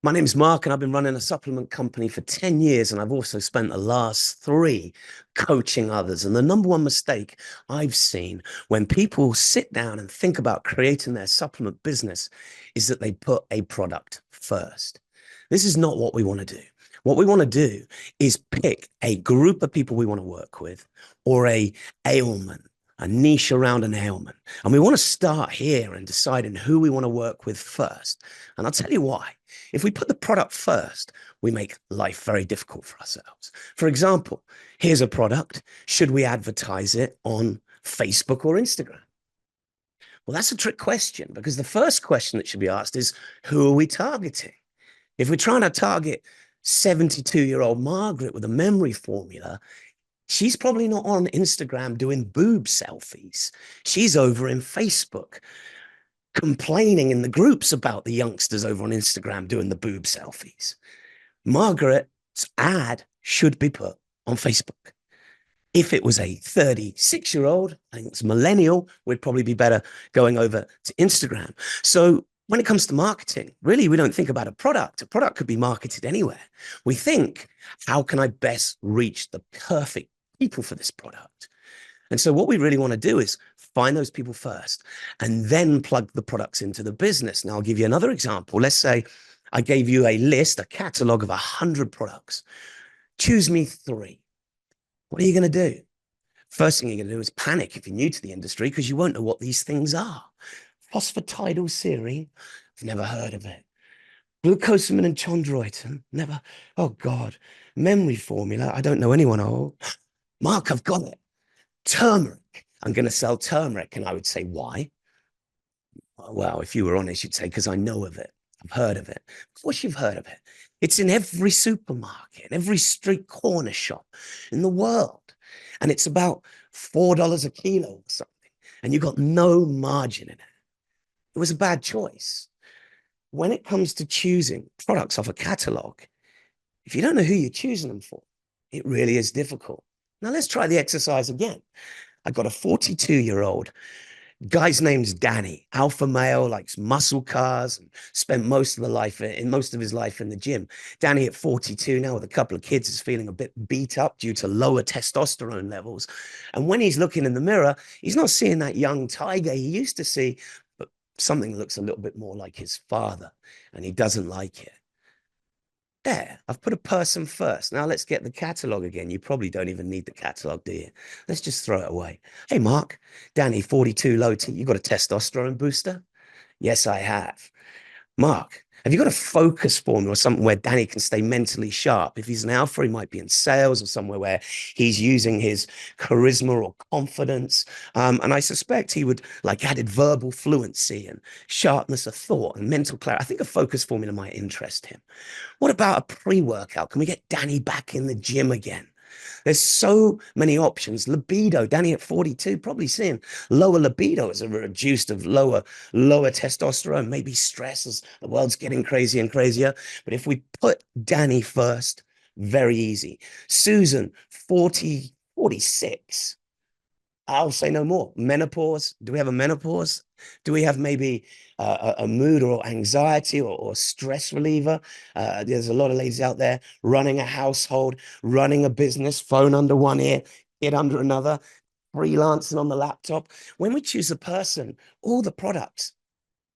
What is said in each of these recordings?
My name's Mark, and I've been running a supplement company for 10 years, and I've also spent the last 3 coaching others. And the number one mistake I've seen when people sit down and think about creating their supplement business is that they put a product first. This is not what we want to do. What we want to do is pick a group of people we want to work with, or a ailment, a niche around an ailment. And we want to start here and deciding who we want to work with first. And I'll tell you why. If we put the product first, we make life very difficult for ourselves. For example, here's a product. Should we advertise it on Facebook or Instagram? Well, that's a trick question, because the first question that should be asked is, who are we targeting? If we're trying to target 72-year-old Margaret with a memory formula, she's probably not on Instagram doing boob selfies. She's over in Facebook complaining in the groups about the youngsters over on Instagram doing the boob selfies. Margaret's ad should be put on Facebook. If it was a 36-year-old, I think it's millennial, we'd probably be better going over to Instagram. So when it comes to marketing, really, we don't think about a product. A product could be marketed anywhere. We think, how can I best reach the perfect people for this product? And so what we really want to do is find those people first and then plug the products into the business. Now, I'll give you another example. Let's say I gave you a list, a catalog of 100 products. Choose me 3. What are you going to do? First thing you're going to do is panic if you're new to the industry, because you won't know what these things are. Phosphatidylserine, I've never heard of it. Glucosamine and chondroitin, never. Oh, God. Memory formula, I don't know anyone. Oh, Mark, I've got it. Turmeric, I'm going to sell turmeric. And I would say, why? Well, if you were honest, you'd say, because I know of it. I've heard of it. Of course you've heard of it. It's in every supermarket, every street corner shop in the world. And it's about $4 a kilo or something. And you got no margin in it. It was a bad choice. When it comes to choosing products off a catalog, if you don't know who you're choosing them for, it really is difficult. Now let's try the exercise again. I've got a 42-year-old. Guy's name's Danny, alpha male, likes muscle cars, and spent most of his life in the gym. Danny at 42 now with a couple of kids is feeling a bit beat up due to lower testosterone levels. And when he's looking in the mirror, he's not seeing that young tiger he used to see, but something that looks a little bit more like his father, and he doesn't like it. There, I've put a person first. Now let's get the catalog again. You probably don't even need the catalog, do you? Let's just throw it away. Hey, Mark, Danny, 42, low T. You got a testosterone booster? Yes, I have. Mark, have you got a focus formula or something where Danny can stay mentally sharp? If he's an alpha, he might be in sales or somewhere where he's using his charisma or confidence. And I suspect he would like added verbal fluency and sharpness of thought and mental clarity. I think a focus formula might interest him. What about a pre-workout? Can we get Danny back in the gym again? There's so many options. Libido, Danny at 42, probably seeing lower libido as a reduced of lower testosterone, maybe stress as the world's getting crazier and crazier. But if we put Danny first, very easy. Susan, 40, 46. I'll say no more. Menopause. Do we have a menopause? Do we have maybe a mood or anxiety or stress reliever? There's a lot of ladies out there running a household, running a business, phone under one ear, kid under another, freelancing on the laptop. When we choose a person, all the products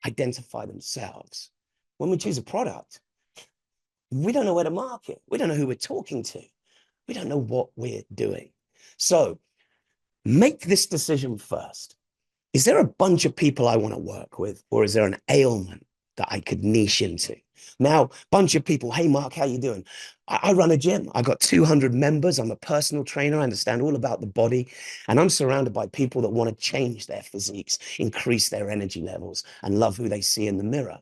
identify themselves. When we choose a product, we don't know where to market. We don't know who we're talking to. We don't know what we're doing. So make this decision first. Is there a bunch of people I want to work with, or is there an ailment that I could niche into? Now, bunch of people, hey, Mark, how you doing? I run a gym. I got 200 members. I'm a personal trainer. I understand all about the body. And I'm surrounded by people that want to change their physiques, increase their energy levels, and love who they see in the mirror.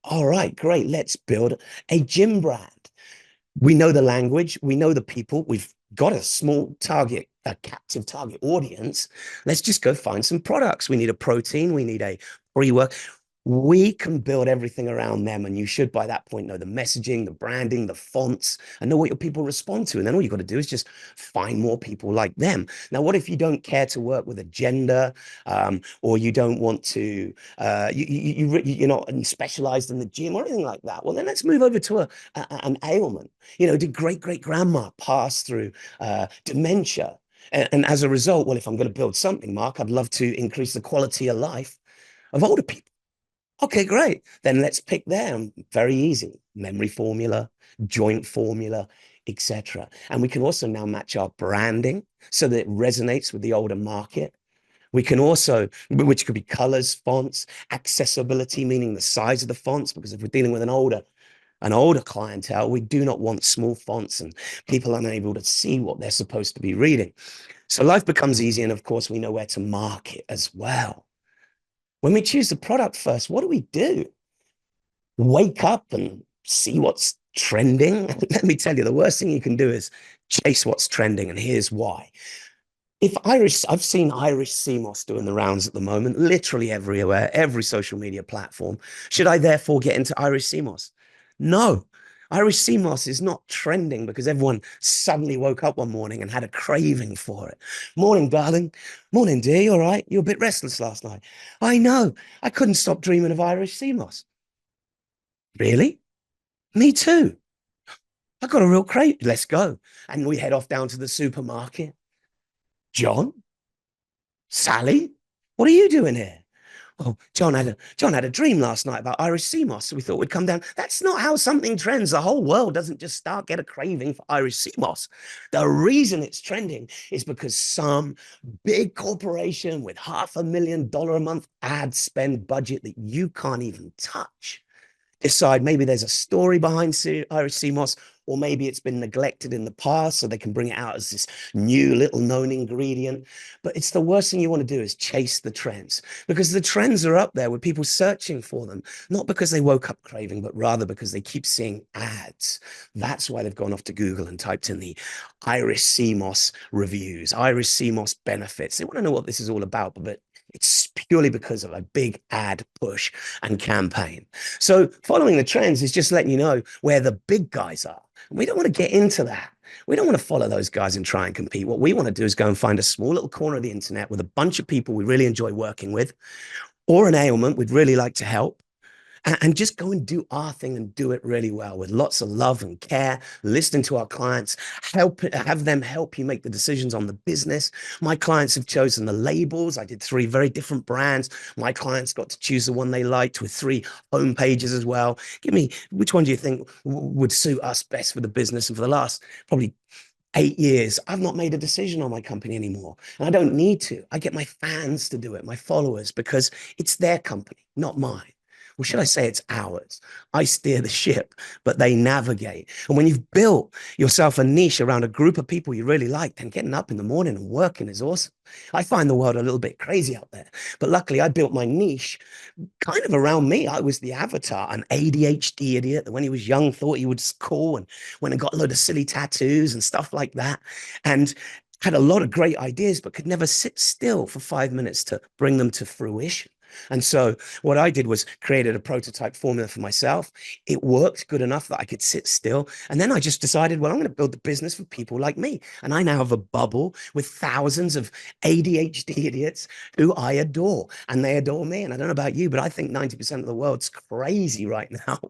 All right, great. Let's build a gym brand. We know the language. We know the people. We've got a small target, a captive target audience. Let's just go find some products. We need a protein. We need a pre-work. We can build everything around them. And you should, by that point, know the messaging, the branding, the fonts, and know what your people respond to. And then all you got to do is just find more people like them. Now, what if you don't care to work with a gender, or you don't want to, you're not specialized in the gym or anything like that? Well, then let's move over to an ailment. Did great great grandma pass through dementia? And as a result, well, if I'm going to build something, Mark, I'd love to increase the quality of life of older people. Okay, great. Then let's pick them. Very easy. Memory formula, joint formula, etc. And we can also now match our branding so that it resonates with the older market. We can also, which could be colors, fonts, accessibility, meaning the size of the fonts, because if we're dealing with an older clientele, we do not want small fonts and people unable to see what they're supposed to be reading. So life becomes easy. And of course, we know where to market as well. When we choose the product first, what do? Wake up and see what's trending? Let me tell you, the worst thing you can do is chase what's trending. And here's why. I've seen Irish sea moss doing the rounds at the moment, literally everywhere, every social media platform. Should I therefore get into Irish sea moss? No. Irish sea moss is not trending because everyone suddenly woke up one morning and had a craving for it. Morning, darling. Morning, dear. You all right? You were a bit restless last night. I know. I couldn't stop dreaming of Irish sea moss. Really? Me too. I got a real crave. Let's go. And we head off down to the supermarket. John, Sally, what are you doing here? Oh, John had a dream last night about Irish sea moss, so we thought we'd come down. That's not how something trends. The whole world doesn't just get a craving for Irish sea moss. The reason it's trending is because some big corporation with $500,000 a month ad spend budget that you can't even touch decide maybe there's a story behind Irish sea moss, or maybe it's been neglected in the past, so they can bring it out as this new little known ingredient. But it's the worst thing you want to do is chase the trends, because the trends are up there with people searching for them, not because they woke up craving, but rather because they keep seeing ads. That's why they've gone off to Google and typed in the Irish sea moss reviews, Irish sea moss benefits. They want to know what this is all about, but it's purely because of a big ad push and campaign. So following the trends is just letting you know where the big guys are. We don't want to get into that. We don't want to follow those guys and try and compete. What we want to do is go and find a small little corner of the internet with a bunch of people we really enjoy working with, or an ailment we'd really like to help, and just go and do our thing and do it really well with lots of love and care, listening to our clients, have them help you make the decisions on the business. My clients have chosen the labels. I did 3 very different brands. My clients got to choose the one they liked with 3 home pages as well. Give me, which one do you think would suit us best for the business? And for the last probably 8 years, I've not made a decision on my company anymore. And I don't need to. I get my fans to do it, my followers, because it's their company, not mine. Well, should I say it's ours? I steer the ship, but they navigate. And when you've built yourself a niche around a group of people you really like, then getting up in the morning and working is awesome. I find the world a little bit crazy out there, but luckily I built my niche kind of around me. I was the avatar, an ADHD idiot that when he was young thought he was cool and went and got a load of silly tattoos and stuff like that. And had a lot of great ideas, but could never sit still for 5 minutes to bring them to fruition. And so what I did was created a prototype formula for myself. It worked good enough that I could sit still. And then I just decided, well, I'm going to build the business for people like me. And I now have a bubble with thousands of ADHD idiots who I adore, and they adore me. And I don't know about you, but I think 90% of the world's crazy right now.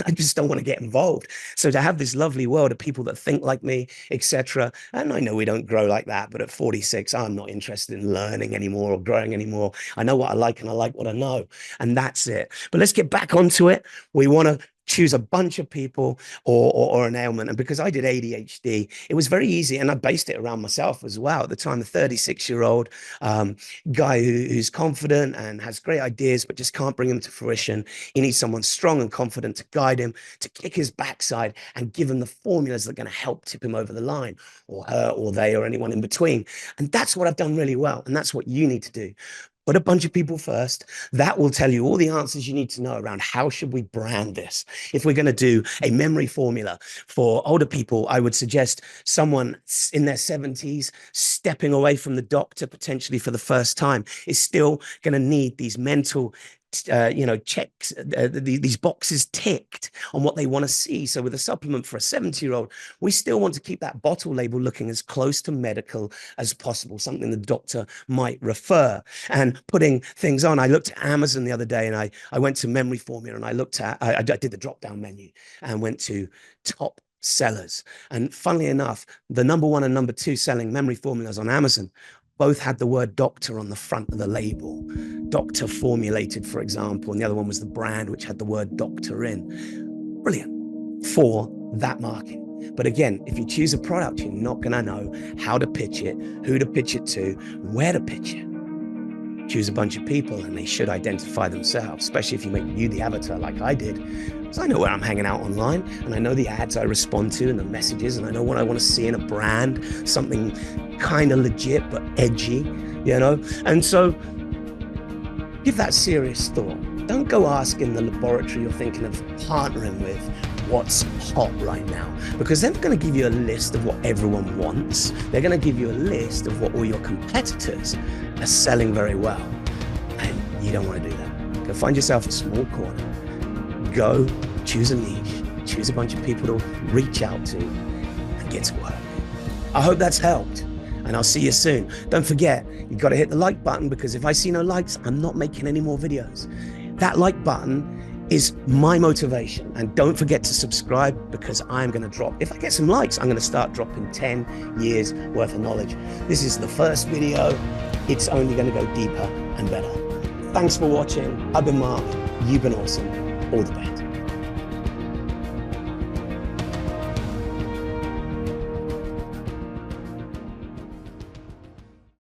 I just don't want to get involved. So to have this lovely world of people that think like me, etc. And I know we don't grow like that, but at 46, I'm not interested in learning anymore or growing anymore. I know what I like and I like what I know, and that's it. But let's get back onto it. We want to choose a bunch of people or an ailment. And because I did ADHD, it was very easy. And I based it around myself as well. At the time, a 36-year-old guy who's confident and has great ideas, but just can't bring them to fruition. He needs someone strong and confident to guide him, to kick his backside and give him the formulas that are going to help tip him over the line, or her or they or anyone in between. And that's what I've done really well. And that's what you need to do. Put a bunch of people first. That will tell you all the answers you need to know around how should we brand this. If we're going to do a memory formula for older people, I would suggest someone in their 70s stepping away from the doctor potentially for the first time is still going to need these mental checks, these boxes ticked on what they want to see. So with a supplement for a 70-year-old, we still want to keep that bottle label looking as close to medical as possible, something the doctor might refer, and putting things on. I looked at Amazon the other day, and I went to Memory Formula, and I did the drop-down menu and went to top sellers. And funnily enough, the number 1 and number 2 selling memory formulas on Amazon both had the word doctor on the front of the label. Doctor formulated, for example, and the other one was the brand, which had the word doctor in. Brilliant for that market. But again, if you choose a product, you're not going to know how to pitch it, who to pitch it to, where to pitch it. Choose a bunch of people, and they should identify themselves, especially if you make you the avatar like I did. Because I know where I'm hanging out online, and I know the ads I respond to and the messages, and I know what I want to see in a brand, something kind of legit but edgy, And so give that serious thought. Don't go asking the laboratory you're thinking of partnering with what's hot right now, because they're going to give you a list of what everyone wants. They're going to give you a list of what all your competitors are selling very well, and you don't want to do that. Go find yourself a small corner, go choose a niche, choose a bunch of people to reach out to, and get to work. I hope that's helped, and I'll see you soon. Don't forget, you've got to hit the like button, because if I see no likes, I'm not making any more videos. That like button is my motivation. And don't forget to subscribe, because I'm going to drop, if I get some likes, I'm going to start dropping 10 years worth of knowledge. This is the first video. It's only going to go deeper and better. Thanks for watching. I've been Mark. You've been awesome. All the best.